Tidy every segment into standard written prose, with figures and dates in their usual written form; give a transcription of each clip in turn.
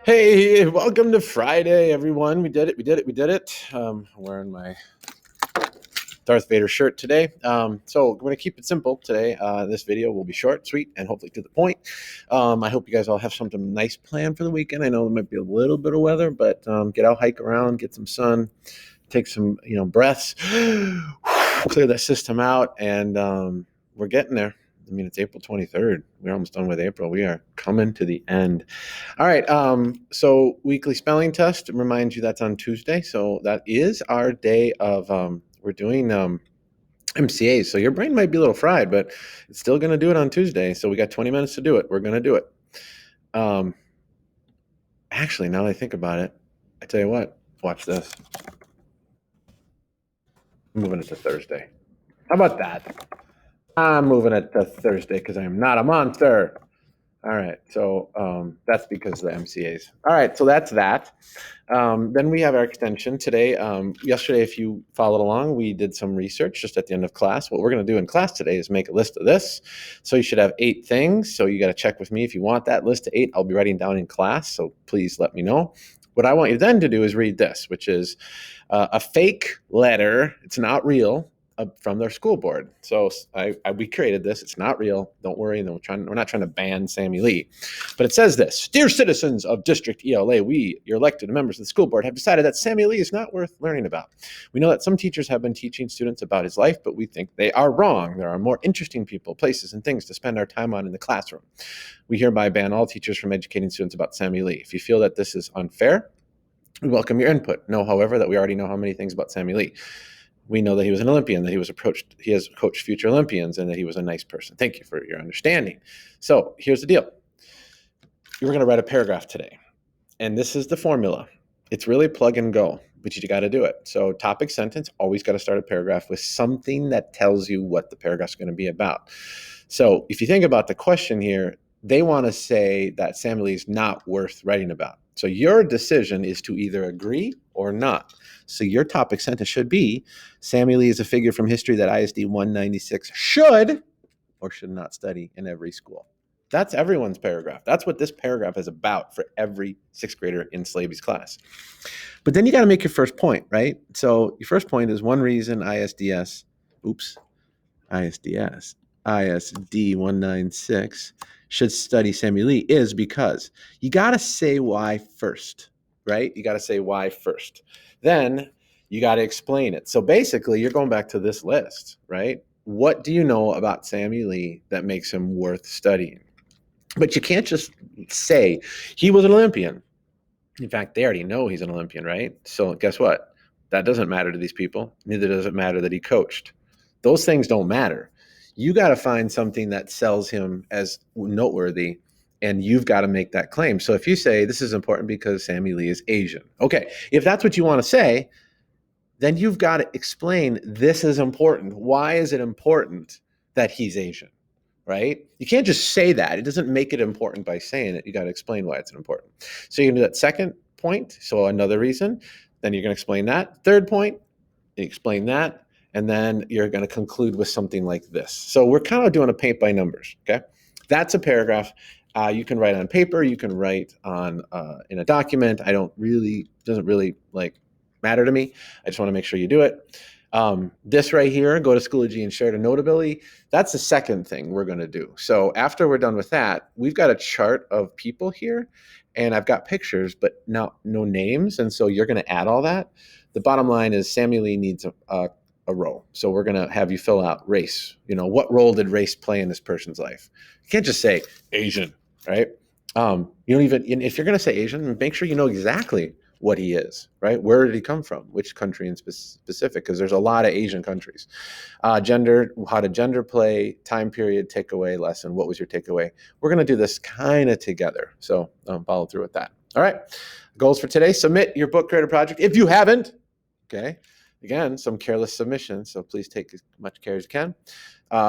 Hey, welcome to Friday, everyone. We did it. I'm wearing my Darth Vader shirt today. So I'm going to keep it simple today. This video will be short, sweet, and hopefully to the point. I hope you guys all have something nice planned for the weekend. I know there might be a little bit of weather, but get out, hike around, get some sun, take some, breaths, clear that system out, and we're getting there. I mean, it's April 23rd. We're almost done with April. We are coming to the end. All right. So weekly spelling test, remind you that's on Tuesday. So that is our day of, we're doing MCAs. So your brain might be a little fried, but it's still going to do it on Tuesday. So we got 20 minutes to do it. We're going to do it. Actually, now that I think about it, I tell you what, watch this. I'm moving it to Thursday. How about that? I'm moving it to Thursday because I am not a monster. All right, so that's because of the MCAs. All right, so that's that. Then we have our extension today. Yesterday, if you followed along, we did some research just at the end of class. What we're going to do in class today is make a list of this. So you should have 8 things. So you got to check with me if you want that list of 8. I'll be writing down in class, so please let me know. What I want you then to do is read this, which is a fake letter. It's not real. From their school board. So we created this. It's not real. Don't worry. We're not trying to ban Sammy Lee. But it says this: Dear citizens of District ELA, we, your elected members of the school board, have decided that Sammy Lee is not worth learning about. We know that some teachers have been teaching students about his life, but we think they are wrong. There are more interesting people, places, and things to spend our time on in the classroom. We hereby ban all teachers from educating students about Sammy Lee. If you feel that this is unfair, we welcome your input. Know, however, that we already know how many things about Sammy Lee. We know that he was an Olympian, that he has coached future Olympians, and that he was a nice person. Thank you for your understanding. So here's the deal. We're going to write a paragraph today. And this is the formula. It's really plug and go, but you got to do it. So topic sentence, always got to start a paragraph with something that tells you what the paragraph's going to be about. So if you think about the question here, they want to say that Sammy Lee is not worth writing about. So your decision is to either agree or not. So your topic sentence should be, Sammy Lee is a figure from history that ISD 196 should or should not study in every school. That's everyone's paragraph. That's what this paragraph is about for every 6th grader in Slaby's class. But then you got to make your first point, right? So your first point is one reason ISD 196 should study Sammy Lee is because. You got to say why first, right? You got to say why first. Then you got to explain it. So basically, you're going back to this list, right? What do you know about Sammy Lee that makes him worth studying? But you can't just say he was an Olympian. In fact, they already know he's an Olympian, right? So guess what? That doesn't matter to these people. Neither does it matter that he coached. Those things don't matter. You got to find something that sells him as noteworthy, and you've got to make that claim. So if you say this is important because Sammy Lee is Asian, okay, if that's what you want to say, then you've got to explain this is important. Why is it important that he's Asian, right? You can't just say that. It doesn't make it important by saying it. You got to explain why it's important. So you're going to do that second point, so another reason. Then you're going to explain that. Third point, you explain that. And then you're going to conclude with something like this. So we're kind of doing a paint by numbers, okay? That's a paragraph. You can write on paper. You can write on in a document. Doesn't really matter to me. I just want to make sure you do it. This right here, go to Schoology and share to Notability. That's the second thing we're going to do. So after we're done with that, we've got a chart of people here, and I've got pictures, but no names. And so you're going to add all that. The bottom line is Sammy Lee needs a row. So we're going to have you fill out race. What role did race play in this person's life? You can't just say Asian, right? You don't even, if you're going to say Asian, make sure you know exactly what he is, right? Where did he come from? Which country in specific? Because there's a lot of Asian countries. Gender, how did gender play? Time period, takeaway, lesson. What was your takeaway? We're going to do this kind of together. So follow through with that. All right. Goals for today: submit your book creator project if you haven't. Okay. Again, some careless submissions, so please take as much care as you can.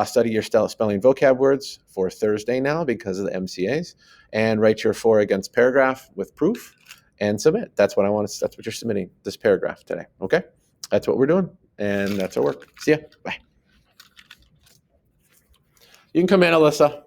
Study your spelling vocab words for Thursday now because of the MCAs, and write your for against paragraph with proof and submit. That's what you're submitting, this paragraph today. Okay, that's what we're doing, and that's our work. See ya. Bye. You can come in, Alyssa.